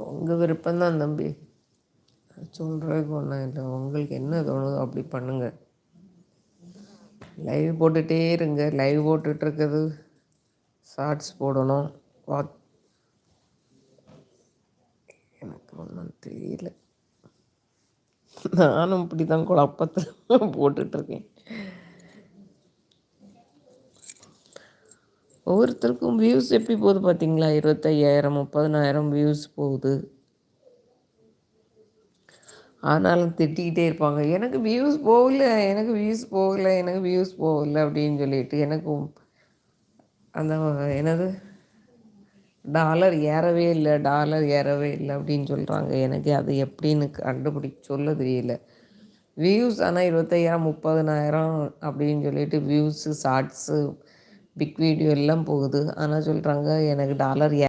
உங்கள் விருப்பம்தான் தம்பி, சொல்கிறதுக்கு ஒன்றும் இல்லை. உங்களுக்கு என்ன தோணுதோ அப்படி பண்ணுங்கள். லைவ் போட்டுகிட்டே இருங்க. லைவ் போட்டுட்ருக்குது, ஷார்ட்ஸ் போடணும். எனக்கு ஒன்றும் தெரியல. நானும் இப்படி தான் குழப்பத்தில் போட்டுட்ருக்கேன். ஒவ்வொருத்தருக்கும் வியூஸ் எப்படி போகுது பார்த்தீங்களா? 25,000 30,000 வியூஸ் போகுது. ஆனாலும் திட்டிக்கிட்டே இருப்பாங்க, எனக்கு வியூஸ் போகல, எனக்கு வியூஸ் போகலை, எனக்கு வியூஸ் போகலை அப்படின்னு சொல்லிட்டு. எனக்கும் அந்த என்னது டாலர் ஏறவே இல்லை, டாலர் ஏறவே இல்லை அப்படின்னு சொல்கிறாங்க. எனக்கு அது எப்படின்னு சொல்ல தெரியல. வியூஸ் ஆனால் 25,000 30,000 அப்படின்னு சொல்லிட்டு வியூஸு, ஷார்ட்ஸு, பிக் வீடியோ எல்லாம் போகுது. ஆனால் சொல்கிறாங்க எனக்கு டாலர்